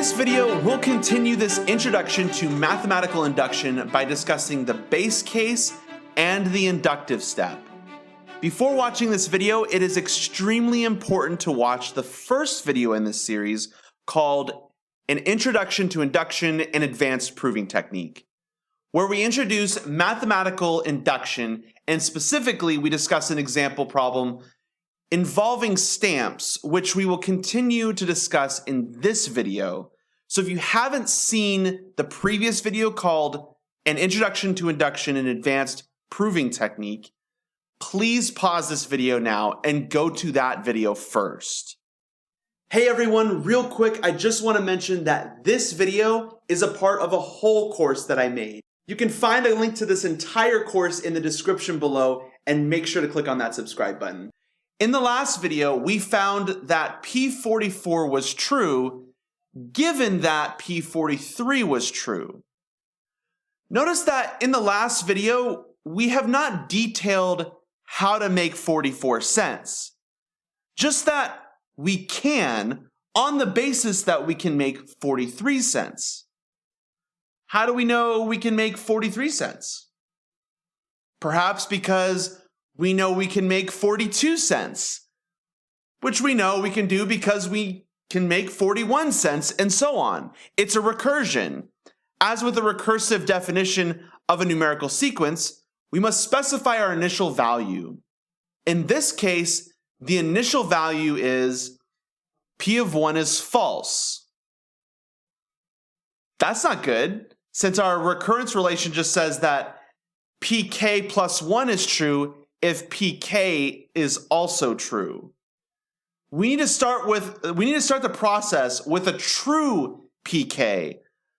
this video, we'll continue this introduction to mathematical induction by discussing the base case and the inductive step. Before watching this video, it is extremely important to watch the first video in this series called An Introduction to Induction and Advanced Proving Technique, where we introduce mathematical induction, and specifically we discuss an example problem involving stamps, which we will continue to discuss in this video. So if you haven't seen the previous video called An Introduction to Induction and Advanced Proving Technique, please pause this video now and go to that video first. Hey everyone, real quick, I just want to mention that this video is a part of a whole course that I made. You can find a link to this entire course in the description below, and make sure to click on that subscribe button. In the last video, we found that P44 was true, given that P43 was true. Notice that in the last video, we have not detailed how to make 44 cents. Just that we can, on the basis that we can make 43 cents. How do we know we can make 43 cents? Perhaps because we know we can make 42 cents, which we know we can do because we can make 41 cents, and so on. It's a recursion. As with the recursive definition of a numerical sequence, we must specify our initial value. In this case, the initial value is P of 1 is false. That's not good, since our recurrence relation just says that pk plus 1 is true if pk is also true. We need to start the process with a true pk.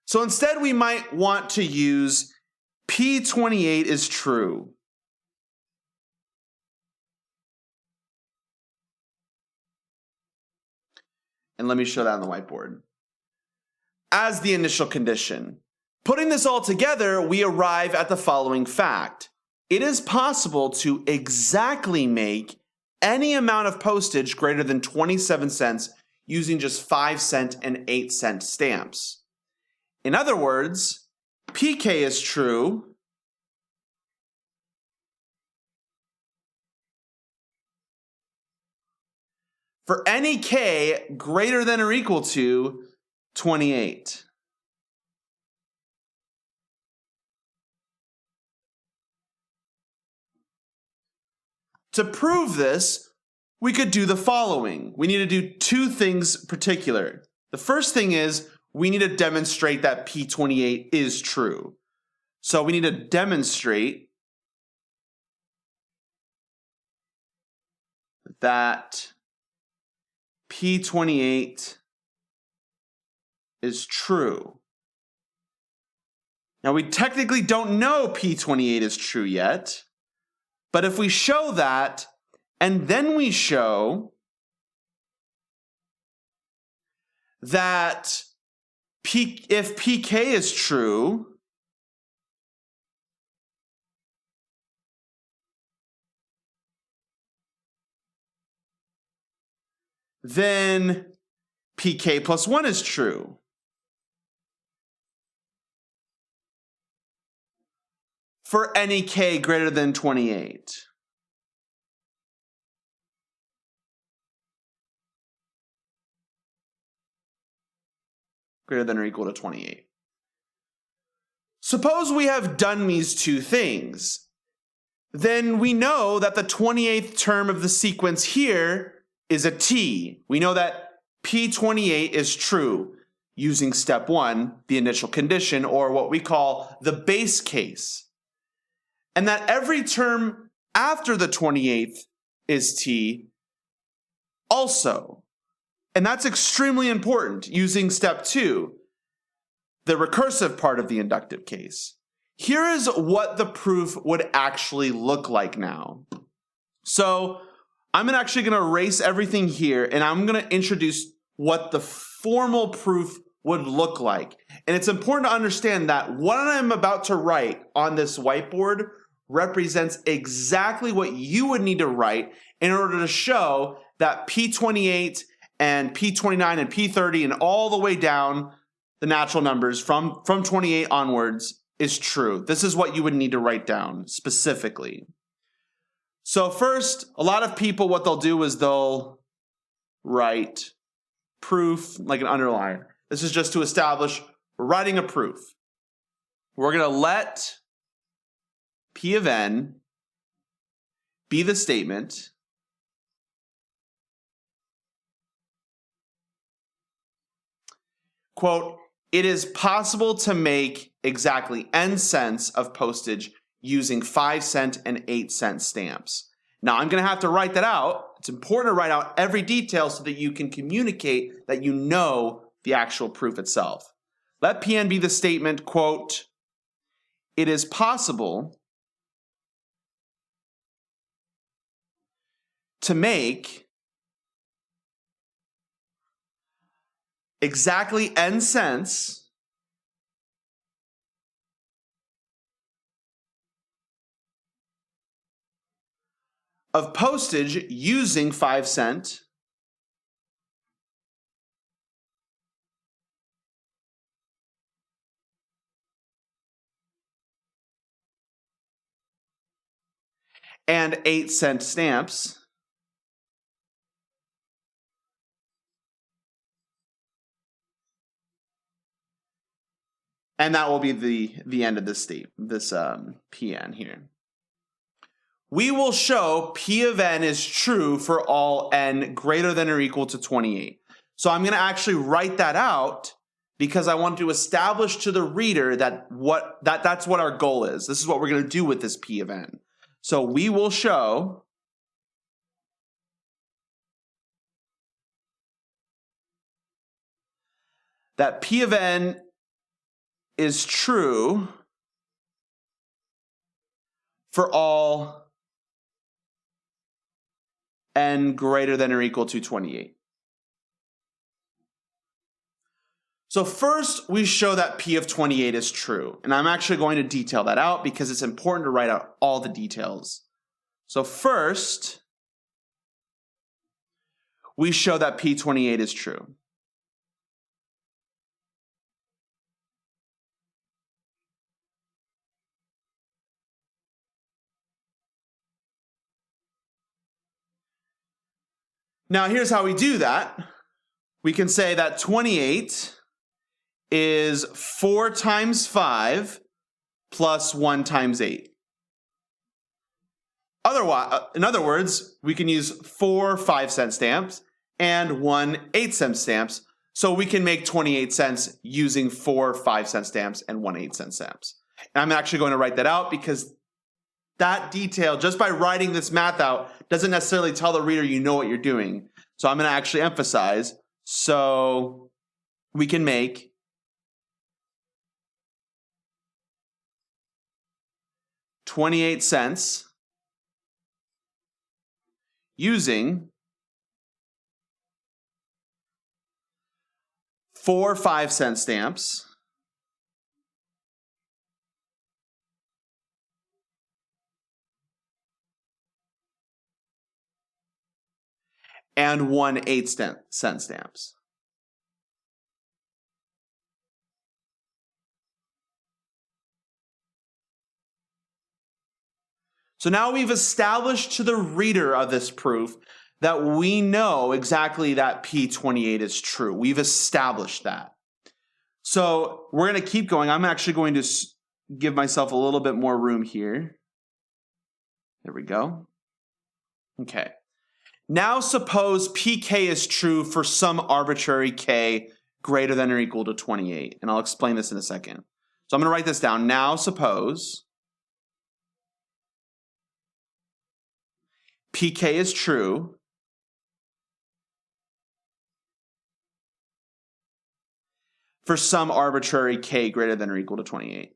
So instead we might want to use P28 is true. And let me show that on the whiteboard. As the initial condition. Putting this all together, we arrive at the following fact. It is possible to exactly make any amount of postage greater than 27 cents using just 5-cent and 8-cent stamps. In other words, pk is true for any k greater than or equal to 28. To prove this, we could do the following. We need to do two things particular. The first thing is we need to demonstrate that P28 is true. So we need to demonstrate that P28 is true. Now we technically don't know P28 is true yet, but if we show that, and then we show that if pk is true, then pk plus 1 is true. For any k greater than 28. Greater than or equal to 28. Suppose we have done these two things. Then we know that the 28th term of the sequence here is a t. We know that P28 is true using step 1, the initial condition, or what we call the base case. And that every term after the 28th is t also. And that's extremely important using step 2, the recursive part of the inductive case. Here is what the proof would actually look like now. So I'm actually going to erase everything here, and I'm going to introduce what the formal proof would look like. And it's important to understand that what I'm about to write on this whiteboard represents exactly what you would need to write in order to show that P28 and P29 and P30 and all the way down the natural numbers from 28 onwards is true. This is what you would need to write down specifically. So first, a lot of people, what they'll do is they'll write proof like an underline. This is just to establish we're writing a proof. We're going to let P of n be the statement. Quote, it is possible to make exactly n cents of postage using 5-cent and 8-cent stamps. Now I'm going to have to write that out. It's important to write out every detail so that you can communicate that you know the actual proof itself. Let Pn be the statement, quote, it is possible to make exactly n cents of postage using 5-cent and 8-cent stamps and that will be the end of this Pn here. We will show P of n is true for all n greater than or equal to 28. So I'm going to actually write that out because I want to establish to the reader that that's what our goal is. This is what we're going to do with this P of n. So we will show that P of n is true for all n greater than or equal to 28. So first we show that P of 28 is true. And I'm actually going to detail that out because it's important to write out all the details. So first, we show that P28 is true. Now here's how we do that. We can say that 28 is 4 times 5 plus 1 times 8. Otherwise, in other words, we can use 4 5-cent stamps and 1 8-cent stamps. So we can make 28 cents using 4 5-cent stamps and 1 8-cent stamps. And I'm actually going to write that out because that detail, just by writing this math out, doesn't necessarily tell the reader you know what you're doing. So I'm going to actually emphasize. So we can make 28 cents using 4 5-cent stamps and 1 8-cent stamps. So now we've established to the reader of this proof that we know exactly that P28 is true. We've established that. So we're going to keep going. I'm actually going to give myself a little bit more room here. There we go. Okay. Now suppose PK is true for some arbitrary K greater than or equal to 28. And I'll explain this in a second. So I'm going to write this down. Now suppose PK is true for some arbitrary K greater than or equal to 28.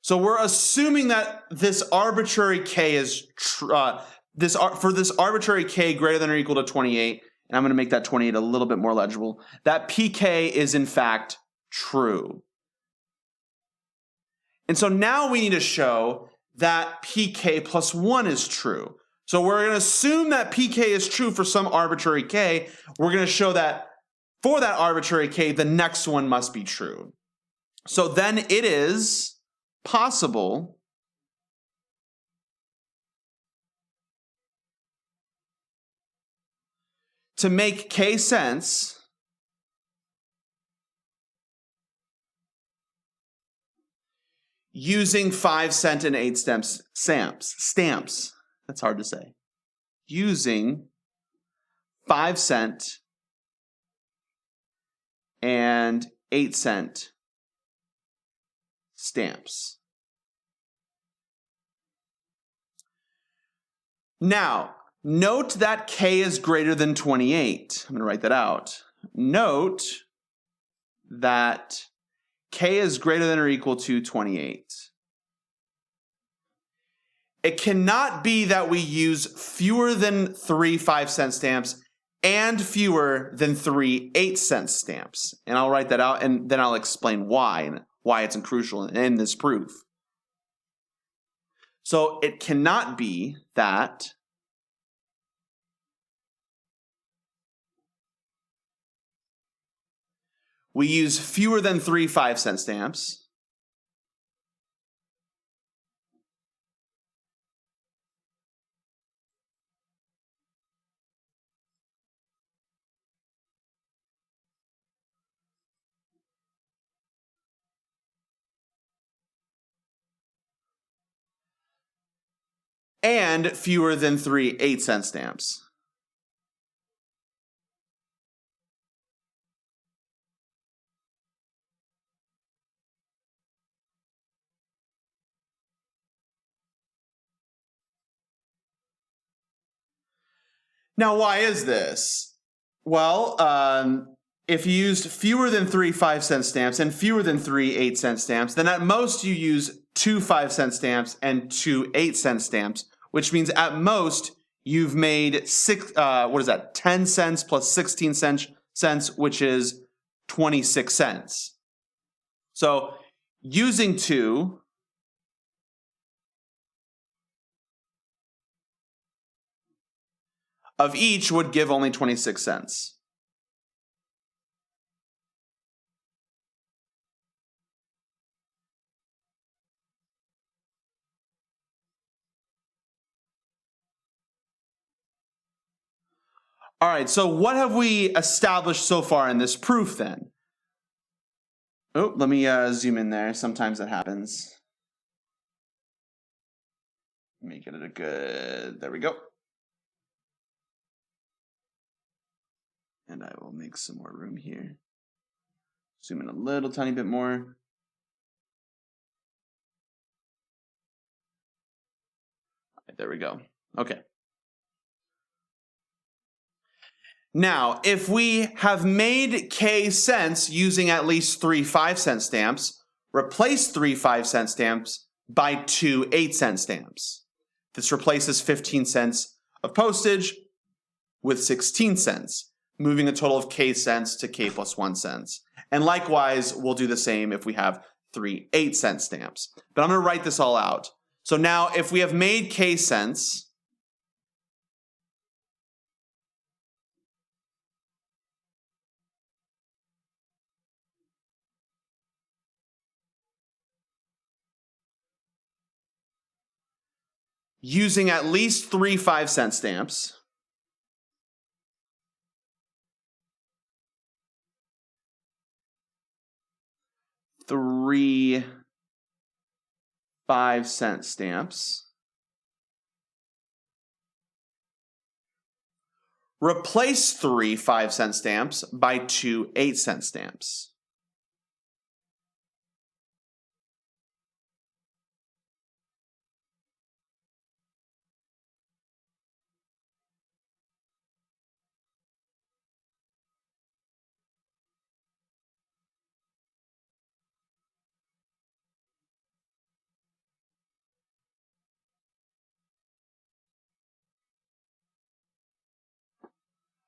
So we're assuming that this arbitrary K is for this arbitrary K greater than or equal to 28, and I'm going to make that 28 a little bit more legible, that PK is in fact true. And so now we need to show that pk plus 1 is true. So we're going to assume that pk is true for some arbitrary k. We're going to show that for that arbitrary k, the next one must be true. So then it is possible to make k sense using 5-cent and 8-cent stamps. That's hard to say. Using 5-cent and 8-cent stamps. Now, note that k is greater than 28. I'm going to write that out. Note that k is greater than or equal to 28. It cannot be that we use fewer than 3 5-cent stamps and fewer than 3 8-cent stamps. And I'll write that out and then I'll explain why and why it's crucial in this proof. So it cannot be that we use fewer than 3 5-cent stamps and fewer than 3 8-cent stamps. Now, why is this? Well, if you used fewer than 3 5-cent stamps and fewer than 3 8-cent stamps, then at most you use 2 5-cent stamps and 2 8-cent stamps, which means at most you've made 10 cents plus 16 cents, which is 26 cents. So using 2 of each would give only 26 cents. All right, so what have we established so far in this proof then? Oh, let me zoom in there. Sometimes that happens. Let me get it a good, there we go. And I will make some more room here. Zoom in a little tiny bit more. All right, there we go. Okay. Now, if we have made k cents using at least 3 5-cent stamps, replace 3 5-cent stamps by 2 8-cent stamps. This replaces 15 cents of postage with 16 cents, moving a total of k cents to k plus 1 cents. And likewise, we'll do the same if we have 3 8-cent stamps. But I'm going to write this all out. So now, if we have made k cents, using at least 3 5-cent stamps, three 5-cent stamps, replace 3 5-cent stamps by 2 8-cent stamps.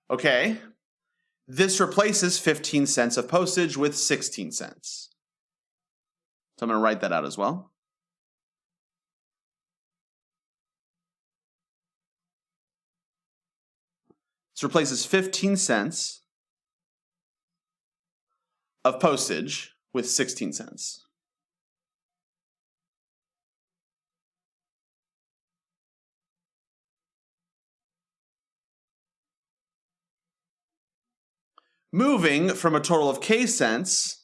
Okay, This replaces 15 cents of postage with 16 cents. So I'm going to write that out as well. This replaces 15 cents of postage with 16 cents. Moving from a total of K cents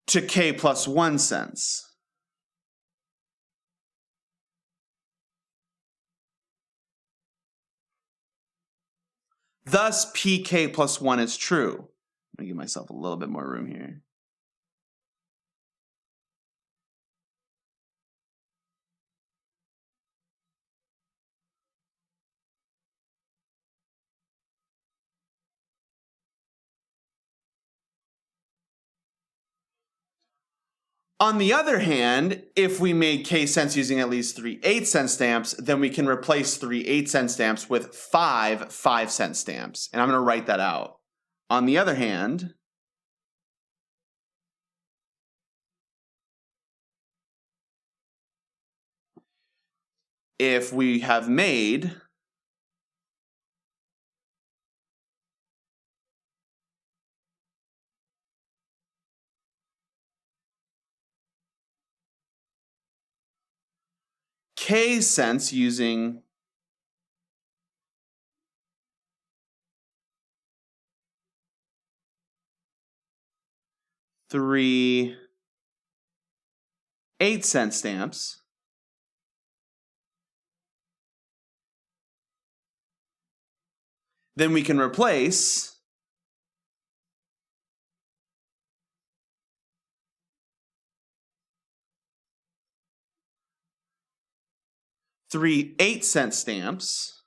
to K plus 1 cents. Thus, PK plus 1 is true. I'm going to give myself a little bit more room here. On the other hand, if we made K cents using at least 3 8-cent stamps, then we can replace 3 8-cent stamps with 5 5-cent stamps. And I'm going to write that out. On the other hand, if we have made K cents using three 8-cent stamps, then we can replace three 8-cent stamps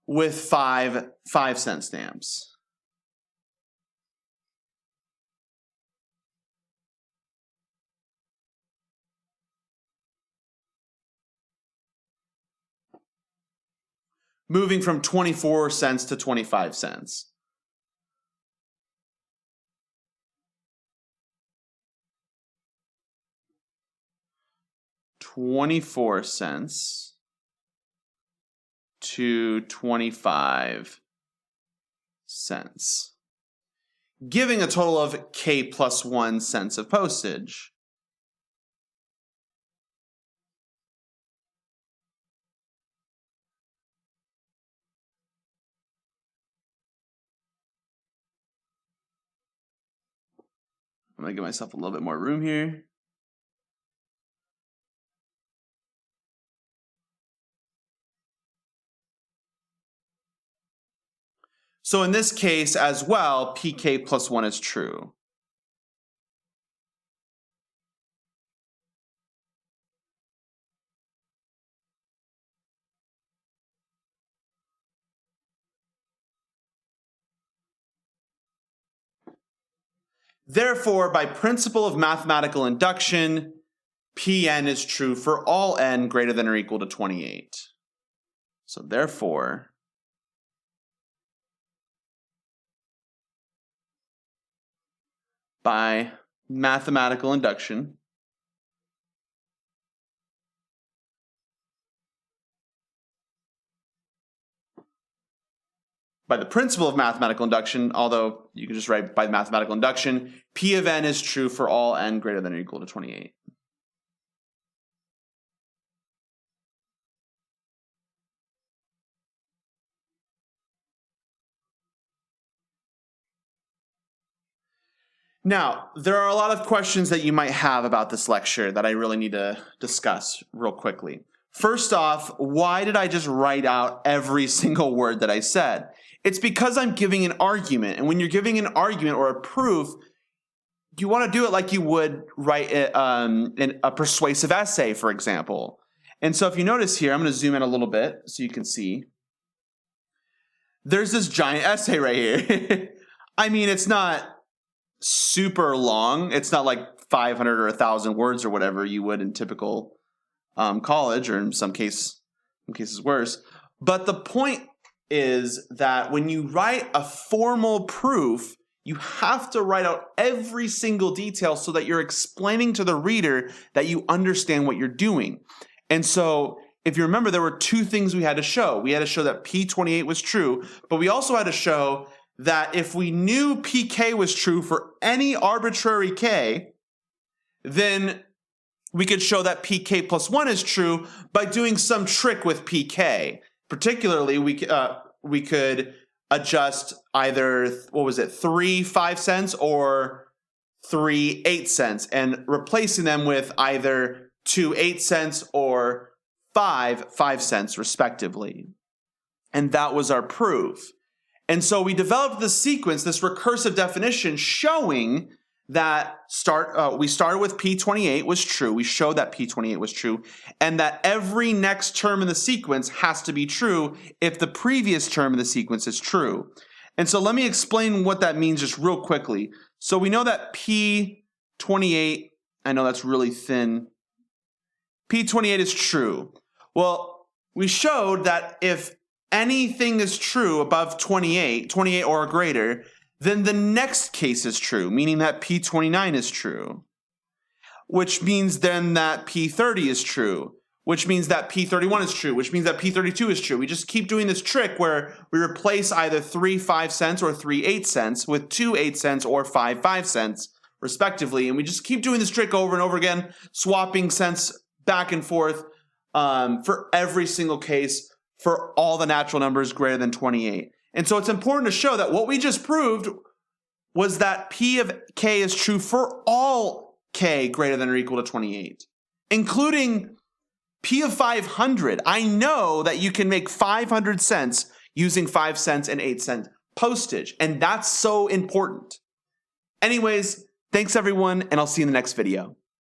with 5 5-cent stamps. Moving from 24 cents to 25 cents. $0.24 to 25 cents, giving a total of K plus 1 cents of postage. I'm going to give myself a little bit more room here. So in this case as well, PK plus 1 is true. Therefore, by principle of mathematical induction, Pn is true for all n greater than or equal to 28. So therefore, by mathematical induction, by the principle of mathematical induction, although you can just write by mathematical induction, P of n is true for all n greater than or equal to 28. Now, there are a lot of questions that you might have about this lecture that I really need to discuss real quickly. First off, why did I just write out every single word that I said? It's because I'm giving an argument, and when you're giving an argument or a proof, you want to do it like you would write in a persuasive essay, for example. And so if you notice here, I'm going to zoom in a little bit so you can see. There's this giant essay right here. I mean, it's not super long. It's not like 500 or 1,000 words or whatever you would in typical college, or in some cases worse. But the point is that when you write a formal proof, you have to write out every single detail so that you're explaining to the reader that you understand what you're doing. And so if you remember, there were two things we had to show. We had to show that P28 was true, but we also had to show that if we knew PK was true for any arbitrary K, then we could show that PK plus 1 is true by doing some trick with PK. Particularly, we could adjust either, 3 5-cents or 3 8-cents, and replacing them with either 2 8-cents or 5 5-cents respectively. And that was our proof. And so we developed this sequence, this recursive definition, showing that we started with P28 was true. We showed that P28 was true, and that every next term in the sequence has to be true if the previous term in the sequence is true. And so let me explain what that means just real quickly. So we know that P28, I know that's really thin. P28 is true. Well, we showed that if anything is true above 28 or greater, then the next case is true, meaning that P29 is true, which means then that P30 is true, which means that P31 is true, which means that P32 is true. We just keep doing this trick where we replace either 3 5-cents or 3 8-cents with 2 8-cents or 5 5-cents, respectively. And we just keep doing this trick over and over again, swapping cents back and forth for every single case for all the natural numbers greater than 28. And so it's important to show that what we just proved was that P of K is true for all K greater than or equal to 28, including P of 500. I know that you can make 500 cents using 5 cents and 8-cent postage, and that's so important. Anyways, thanks everyone, and I'll see you in the next video.